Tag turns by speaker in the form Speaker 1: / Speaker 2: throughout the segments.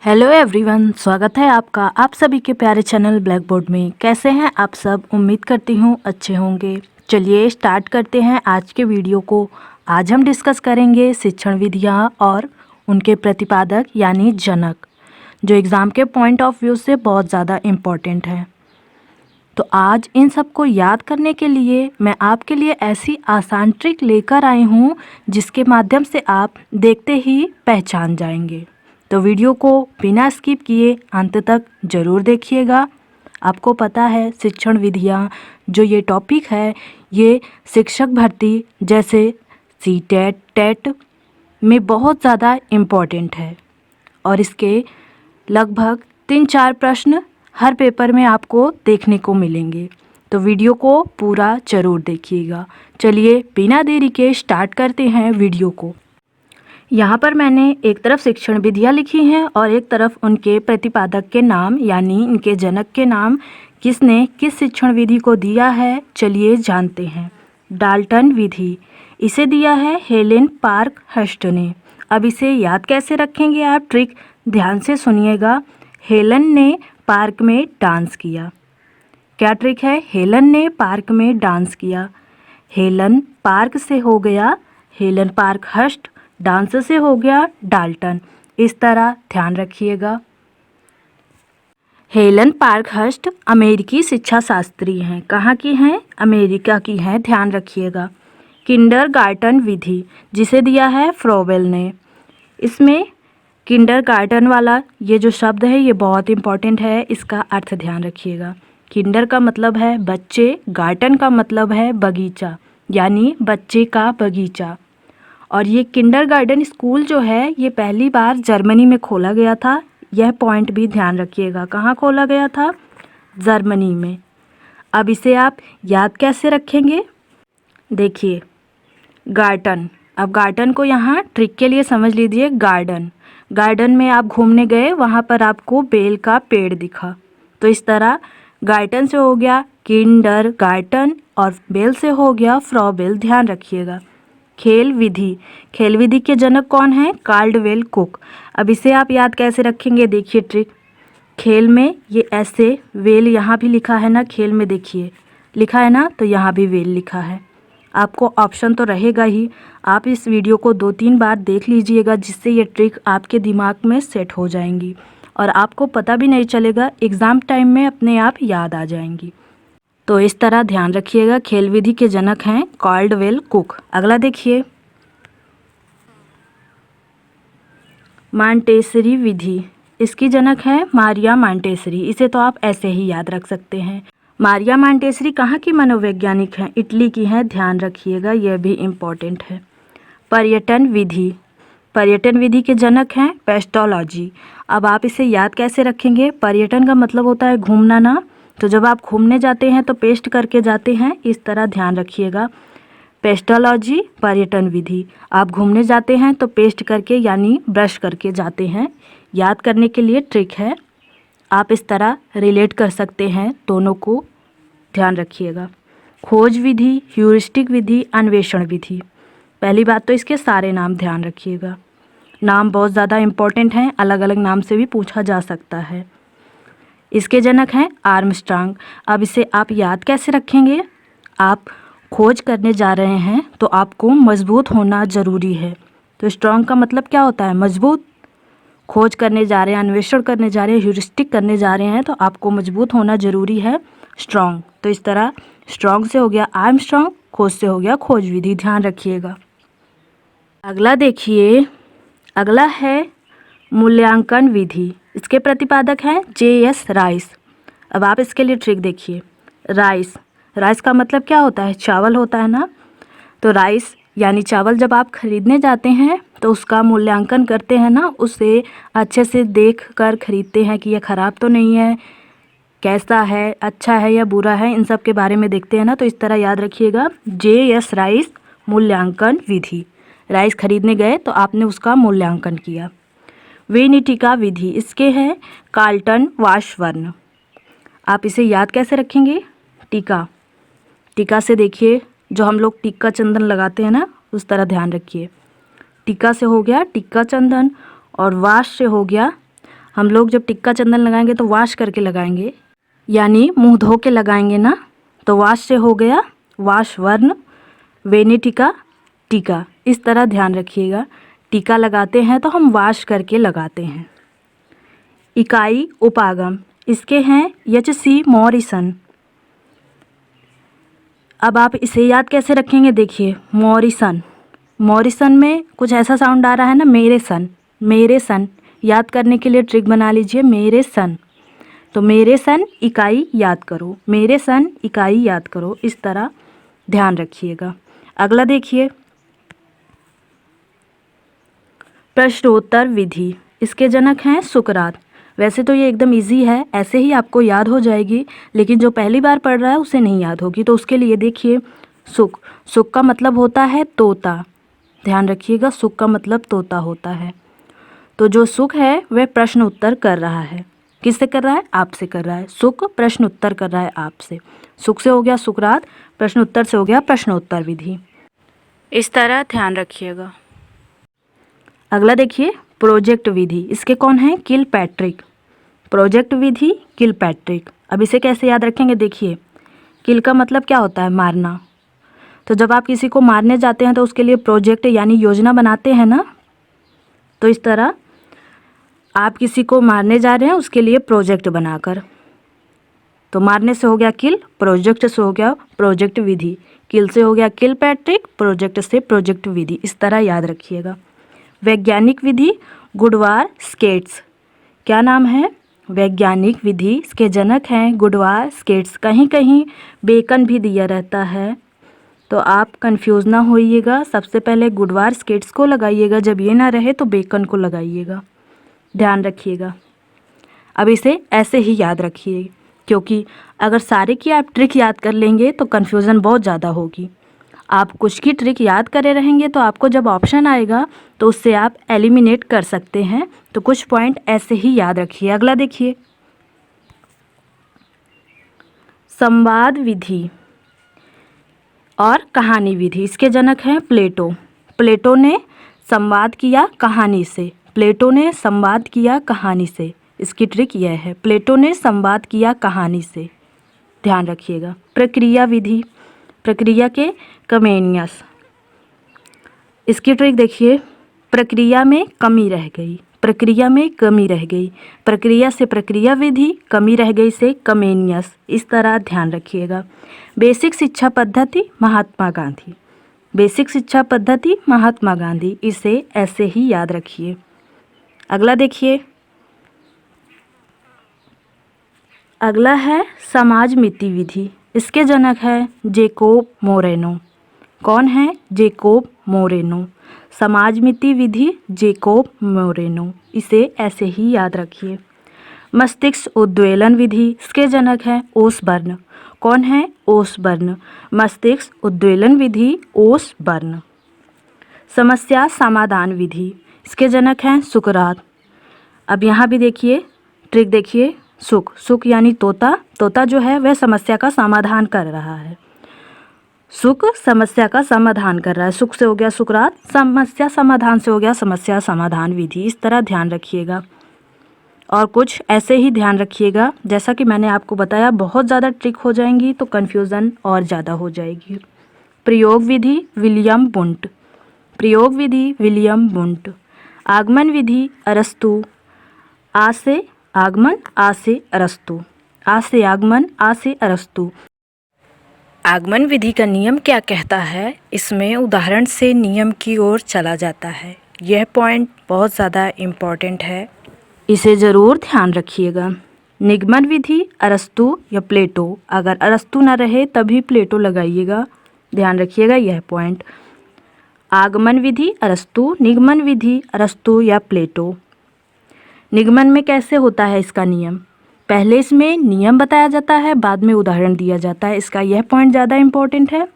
Speaker 1: Hello everyone, स्वागत है आपका आप सभी के प्यारे चैनल ब्लैक बोर्ड में। कैसे हैं आप सब? उम्मीद करती हूँ अच्छे होंगे। चलिए स्टार्ट करते हैं आज के वीडियो को। आज हम डिस्कस करेंगे शिक्षण विधियाँ और उनके प्रतिपादक यानी जनक, जो एग्ज़ाम के पॉइंट ऑफ व्यू से बहुत ज़्यादा इम्पॉर्टेंट है। तो आज इन सब को याद करने के लिए मैं आपके लिए ऐसी आसान ट्रिक लेकर आई हूँ जिसके माध्यम से आप देखते ही पहचान जाएंगे। तो वीडियो को बिना स्किप किए अंत तक ज़रूर देखिएगा। आपको पता है शिक्षण विधियाँ जो ये टॉपिक है ये शिक्षक भर्ती जैसे सीटेट टेट में बहुत ज़्यादा इम्पॉर्टेंट है और इसके लगभग 3-4 प्रश्न हर पेपर में आपको देखने को मिलेंगे। तो वीडियो को पूरा ज़रूर देखिएगा। चलिए बिना देरी के स्टार्ट करते हैं वीडियो को। यहाँ पर मैंने एक तरफ शिक्षण विधियाँ लिखी हैं और एक तरफ उनके प्रतिपादक के नाम यानी इनके जनक के नाम, किसने किस शिक्षण विधि को दिया है चलिए जानते हैं। डाल्टन विधि, इसे दिया है हेलेन पार्कहर्स्ट ने। अब इसे याद कैसे रखेंगे आप? ट्रिक ध्यान से सुनिएगा। हेलन ने पार्क में डांस किया। क्या ट्रिक है? हेलन ने पार्क में डांस किया। हेलन पार्क से हो गया हेलन पार्कहर्स्ट, डांस से हो गया डाल्टन। इस तरह ध्यान रखिएगा। हेलन पार्कहर्स्ट अमेरिकी शिक्षा शास्त्री हैं। कहाँ की हैं? अमेरिका की हैं, ध्यान रखिएगा। किंडरगार्टन विधि, जिसे दिया है फ्रोबेल ने। इसमें किंडरगार्टन वाला ये जो शब्द है ये बहुत इंपॉर्टेंट है, इसका अर्थ ध्यान रखिएगा। किंडर का मतलब है बच्चे, गार्टन का मतलब है बगीचा यानी बच्चे का बगीचा। और ये किंडरगार्टन स्कूल जो है ये पहली बार जर्मनी में खोला गया था। यह पॉइंट भी ध्यान रखिएगा। कहाँ खोला गया था? जर्मनी में। अब इसे आप याद कैसे रखेंगे? देखिए गार्डन, अब गार्डन को यहाँ ट्रिक के लिए समझ लीजिए। गार्डन, गार्डन में आप घूमने गए, वहाँ पर आपको बेल का पेड़ दिखा, तो इस तरह गार्डन से हो गया किंडरगार्टन और बेल से हो गया फ्रॉबेल, ध्यान रखिएगा। खेल विधि, खेल विधि के जनक कौन है? कार्लवेल कुक। अब इसे आप याद कैसे रखेंगे? देखिए ट्रिक, खेल में ये ऐसे वेल यहाँ भी लिखा है ना, खेल में देखिए लिखा है ना, तो यहाँ भी वेल लिखा है। आपको ऑप्शन तो रहेगा ही। आप इस वीडियो को 2-3 बार देख लीजिएगा जिससे ये ट्रिक आपके दिमाग में सेट हो जाएंगी और आपको पता भी नहीं चलेगा, एग्ज़ाम टाइम में अपने आप याद आ जाएंगी। तो इस तरह ध्यान रखिएगा। खेल विधि के जनक हैं कार्लवेल कुक। अगला देखिए मॉन्टेसरी विधि, इसकी जनक है मारिया मॉन्टेसरी। इसे तो आप ऐसे ही याद रख सकते हैं। मारिया मॉन्टेसरी कहाँ की मनोवैज्ञानिक हैं? इटली की हैं, ध्यान रखिएगा, यह भी इम्पोर्टेंट है। पर्यटन विधि, पर्यटन विधि के जनक हैं पेस्टोलॉजी। अब आप इसे याद कैसे रखेंगे? पर्यटन का मतलब होता है घूमना ना, तो जब आप घूमने जाते हैं तो पेस्ट करके जाते हैं, इस तरह ध्यान रखिएगा। पेस्टोलॉजी पर्यटन विधि, आप घूमने जाते हैं तो पेस्ट करके यानी ब्रश करके जाते हैं। याद करने के लिए ट्रिक है, आप इस तरह रिलेट कर सकते हैं दोनों को, ध्यान रखिएगा। खोज विधि, ह्यूरिस्टिक विधि, अन्वेषण विधि। पहली बात तो इसके सारे नाम ध्यान रखिएगा, नाम बहुत ज़्यादा इम्पोर्टेंट हैं, अलग अलग नाम से भी पूछा जा सकता है। इसके जनक हैं आर्मस्ट्रांग। अब इसे आप याद कैसे रखेंगे? आप खोज करने जा रहे हैं तो आपको मजबूत होना ज़रूरी है। तो स्ट्रॉन्ग का मतलब क्या होता है? मजबूत। खोज करने जा रहे हैं, अन्वेषण करने जा रहे हैं, ह्यूरिस्टिक करने जा रहे हैं, तो आपको मजबूत होना ज़रूरी है, स्ट्रॉन्ग। तो इस तरह स्ट्रॉन्ग से हो गया आर्मस्ट्रांग, खोज से हो गया खोज विधि, ध्यान रखिएगा। अगला देखिए, अगला है मूल्यांकन विधि। इसके प्रतिपादक हैं J.S. राइस। अब आप इसके लिए ट्रिक देखिए। राइस, राइस का मतलब क्या होता है? चावल होता है ना, तो राइस यानी चावल जब आप खरीदने जाते हैं तो उसका मूल्यांकन करते हैं ना, उसे अच्छे से देख कर खरीदते हैं कि यह ख़राब तो नहीं है, कैसा है, अच्छा है या बुरा है, इन सब के बारे में देखते हैं ना। तो इस तरह याद रखिएगा J.S. राइस मूल्यांकन विधि। राइस खरीदने गए तो आपने उसका मूल्यांकन किया। वेनिटिका विधि, इसके हैं कार्लटन वाशबर्न। आप इसे याद कैसे रखेंगे? टीका, टीका से देखिए जो हम लोग टीका चंदन लगाते हैं ना, उस तरह ध्यान रखिए। टीका से हो गया टीका चंदन और वाश से हो गया हम लोग जब टिक्का चंदन लगाएंगे तो वॉश करके लगाएंगे, यानी मुंह धो के लगाएंगे ना। तो वॉश से हो गया वाश वर्ण, वेनी टीका टीका, इस तरह ध्यान रखिएगा। टीका लगाते हैं तो हम वॉश करके लगाते हैं। इकाई उपागम, इसके हैं यचसी मॉरिसन। अब आप इसे याद कैसे रखेंगे, देखिए मॉरिसन, मॉरिसन में कुछ ऐसा साउंड आ रहा है ना, मेरे सन, मेरे सन। याद करने के लिए ट्रिक बना लीजिए, मेरे सन। तो मेरे सन इकाई याद करो, मेरे सन इकाई याद करो, इस तरह ध्यान रखिएगा। अगला देखिए प्रश्नोत्तर विधि, इसके जनक हैं सुकरात। वैसे तो ये एकदम इजी है, ऐसे ही आपको याद हो जाएगी, लेकिन जो पहली बार पढ़ रहा है उसे नहीं याद होगी। तो उसके लिए देखिए सुक, सुक का मतलब होता है तोता, ध्यान रखिएगा, सुक का मतलब तोता होता है। तो जो सुक है वह प्रश्न उत्तर कर रहा है, किससे कर रहा है, आपसे कर रहा है। सुक प्रश्न उत्तर कर रहा है आपसे। सुक से हो गया सुकरात, प्रश्न उत्तर से हो गया प्रश्नोत्तर विधि, इस तरह ध्यान रखिएगा। अगला देखिए प्रोजेक्ट विधि, इसके कौन है, किलपैट्रिक। प्रोजेक्ट विधि किलपैट्रिक। अब इसे कैसे याद रखेंगे, देखिए किल का मतलब क्या होता है, मारना। तो जब आप किसी को मारने जाते हैं तो उसके लिए प्रोजेक्ट यानी योजना बनाते हैं ना। तो इस तरह आप किसी को मारने जा रहे हैं, उसके लिए प्रोजेक्ट बनाकर। तो मारने से हो गया किल, प्रोजेक्ट से हो गया प्रोजेक्ट विधि। किल से हो गया किलपैट्रिक, प्रोजेक्ट से प्रोजेक्ट विधि, इस तरह याद रखिएगा। वैज्ञानिक विधि गुडवार स्केट्स, क्या नाम है, वैज्ञानिक विधि, इसके जनक हैं गुडवार स्केट्स। कहीं कहीं बेकन भी दिया रहता है, तो आप कंफ्यूज ना होइएगा। सबसे पहले गुडवार स्केट्स को लगाइएगा, जब ये ना रहे तो बेकन को लगाइएगा, ध्यान रखिएगा। अब इसे ऐसे ही याद रखिए, क्योंकि अगर सारे की आप ट्रिक याद कर लेंगे तो कन्फ्यूज़न बहुत ज़्यादा होगी। आप कुछ की ट्रिक याद करे रहेंगे तो आपको जब ऑप्शन आएगा तो उससे आप एलिमिनेट कर सकते हैं। तो कुछ पॉइंट ऐसे ही याद रखिए। अगला देखिए संवाद विधि और कहानी विधि, इसके जनक हैं प्लेटो। प्लेटो ने संवाद किया कहानी से, प्लेटो ने संवाद किया कहानी से। इसकी ट्रिक यह है, प्लेटो ने संवाद किया कहानी से, ध्यान रखिएगा। प्रक्रिया विधि, प्रक्रिया के कमेनियस, इसकी ट्रिक देखिए, प्रक्रिया में कमी रह गई, प्रक्रिया में कमी रह गई, प्रक्रिया से प्रक्रिया विधि, कमी रह गई से कमेनियस, इस तरह ध्यान रखिएगा। बेसिक शिक्षा पद्धति महात्मा गांधी, बेसिक शिक्षा पद्धति महात्मा गांधी, इसे ऐसे ही याद रखिए। अगला देखिए, अगला है समाज मिति विधि, इसके जनक है जेकोब मोरेनो। कौन है, जेकोब मोरेनो। समाज मिति विधि जेकोब मोरेनो, इसे ऐसे ही याद रखिए। मस्तिष्क उद्वेलन विधि, इसके जनक है ओसबर्न। कौन है, ओसबर्न। मस्तिष्क उद्वेलन विधि ओसबर्न। समस्या समाधान विधि, इसके जनक हैं सुकरात। अब यहाँ भी देखिए ट्रिक देखिए, सुक, सुक यानी तोता, तोता जो है वह समस्या का समाधान कर रहा है। सुक समस्या का समाधान कर रहा है, सुक से हो गया सुकरात, समस्या समाधान से हो गया समस्या समाधान विधि, इस तरह ध्यान रखिएगा। और कुछ ऐसे ही ध्यान रखिएगा, जैसा कि मैंने आपको बताया बहुत ज़्यादा ट्रिक हो जाएंगी तो कन्फ्यूज़न और ज़्यादा हो जाएगी। प्रयोग विधि विलियम बुंट, प्रयोग विधि विलियम बुंट। आगमन विधि अरस्तु, आ से आगमन, आ से अरस्तु, आ से आगमन, आ से अरस्तु। आगमन विधि का नियम क्या कहता है, इसमें उदाहरण से नियम की ओर चला जाता है। यह पॉइंट बहुत ज़्यादा इम्पॉर्टेंट है, इसे ज़रूर ध्यान रखिएगा। निगमन विधि अरस्तु या प्लेटो, अगर अरस्तु ना रहे तभी प्लेटो लगाइएगा, ध्यान रखिएगा यह पॉइंट। आगमन विधि अरस्तु, निगमन विधि अरस्तु या प्लेटो। निगमन में कैसे होता है इसका नियम, पहले इसमें नियम बताया जाता है, बाद में उदाहरण दिया जाता है। इसका यह पॉइंट ज़्यादा इम्पोर्टेंट है।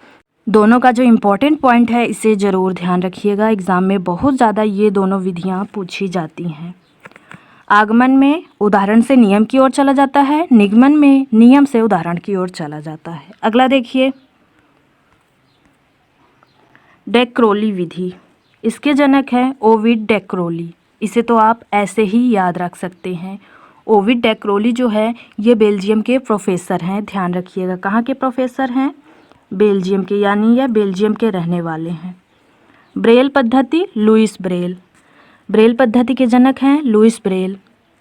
Speaker 1: दोनों का जो इम्पोर्टेंट पॉइंट है इसे ज़रूर ध्यान रखिएगा, एग्ज़ाम में बहुत ज़्यादा ये दोनों विधियाँ पूछी जाती हैं। आगमन में उदाहरण से नियम की ओर चला जाता है, निगमन में नियम से उदाहरण की ओर चला जाता है। अगला देखिए डेक्रोली विधि, इसके जनक हैं ओविड डेक्रोली। इसे तो आप ऐसे ही याद रख सकते हैं। ओविड डे क्रोली जो है ये बेल्जियम के प्रोफेसर हैं, ध्यान रखिएगा। कहाँ के प्रोफेसर हैं? बेल्जियम के, यानी यह बेल्जियम के रहने वाले हैं। ब्रेल पद्धति, लुईस ब्रेल। ब्रेल पद्धति के जनक हैं लुईस ब्रेल।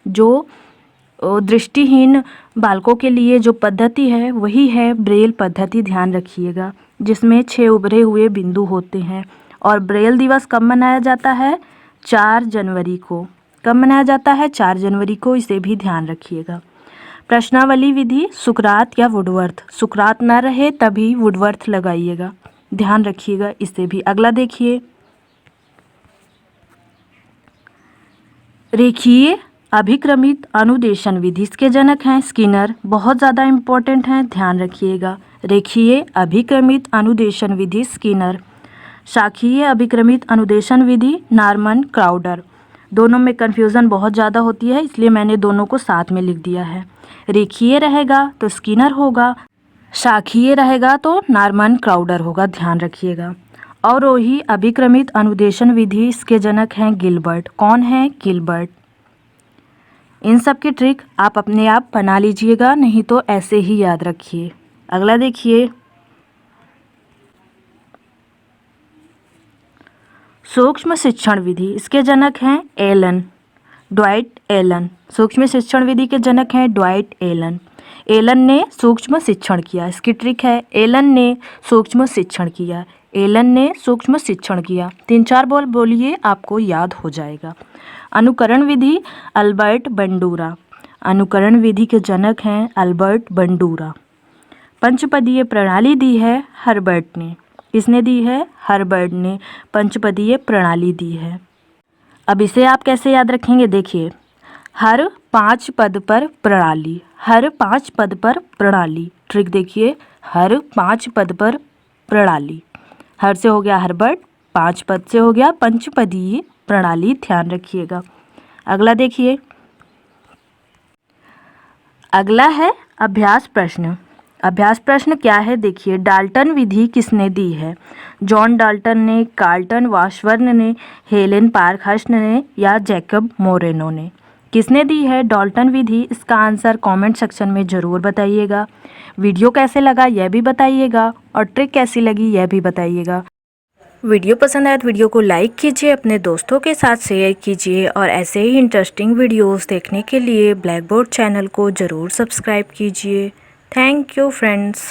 Speaker 1: जो दृष्टिहीन बालकों के लिए जो पद्धति है वही है ब्रेल पद्धति, ध्यान रखिएगा, जिसमें 6 उभरे हुए बिंदु होते हैं। और ब्रेल दिवस कब मनाया जाता है? 4 जनवरी को। कब मनाया जाता है? 4 जनवरी को, इसे भी ध्यान रखिएगा। प्रश्नावली विधि, सुकरात या वुडवर्थ। सुकरात ना रहे तभी वुडवर्थ लगाइएगा, ध्यान रखिएगा इसे भी। अगला देखिए, रेखीय अभिक्रमित अनुदेशन विधि, इसके जनक हैं स्किनर। बहुत ज़्यादा इम्पोर्टेंट हैं, ध्यान रखिएगा। रेखीय अभिक्रमित अनुदेशन विधि स्किनर। शाखीय अभिक्रमित अनुदेशन विधि नॉर्मन क्राउडर। दोनों में कन्फ्यूज़न बहुत ज़्यादा होती है, इसलिए मैंने दोनों को साथ में लिख दिया है। रेखीय रहेगा तो स्किनर होगा, शाखीय रहेगा तो नॉर्मन क्राउडर होगा, ध्यान रखिएगा। अवरोही अभिक्रमित अनुदेशन विधि, इसके जनक हैं गिलबर्ट। कौन है? गिलबर्ट। इन सब की ट्रिक आप अपने आप बना लीजिएगा, नहीं तो ऐसे ही याद रखिए। अगला देखिए, सूक्ष्म शिक्षण विधि, इसके जनक हैं एलन, ड्वाइट एलन। सूक्ष्म शिक्षण विधि के जनक हैं ड्वाइट एलन। एलन ने सूक्ष्म शिक्षण किया, इसकी ट्रिक है एलन ने सूक्ष्म शिक्षण किया। एलन ने सूक्ष्म शिक्षण किया, 3-4 बोलिए, आपको याद हो जाएगा। अनुकरण विधि, अल्बर्ट बंडूरा। अनुकरण विधि के जनक हैं अल्बर्ट बंडूरा। पंचपदीय प्रणाली दी है हर्बर्ट ने। किसने दी है? हर्बर्ट ने पंचपदीय प्रणाली दी है। अब इसे आप कैसे याद रखेंगे? देखिए, हर 5 पद पर प्रणाली, हर 5 पद पर प्रणाली। ट्रिक देखिए, हर 5 पद पर प्रणाली। हर से हो गया हर्बर्ट, 5 पद से हो गया पंचपदीय प्रणाली, ध्यान रखिएगा। अगला देखिए, अगला है अभ्यास प्रश्न। अभ्यास प्रश्न क्या है? देखिए, डाल्टन विधि किसने दी है? जॉन डाल्टन ने, कार्ल्टन वाशबर्न ने, हेलेन पार्कहर्स्ट ने या जैकब मोरेनो ने? किसने दी है डाल्टन विधि? इसका आंसर कमेंट सेक्शन में ज़रूर बताइएगा। वीडियो कैसे लगा यह भी बताइएगा, और ट्रिक कैसी लगी यह भी बताइएगा। वीडियो पसंद आए तो वीडियो को लाइक कीजिए, अपने दोस्तों के साथ शेयर कीजिए, और ऐसे ही इंटरेस्टिंग वीडियोस देखने के लिए ब्लैक बोर्ड चैनल को ज़रूर सब्सक्राइब कीजिए। Thank you friends.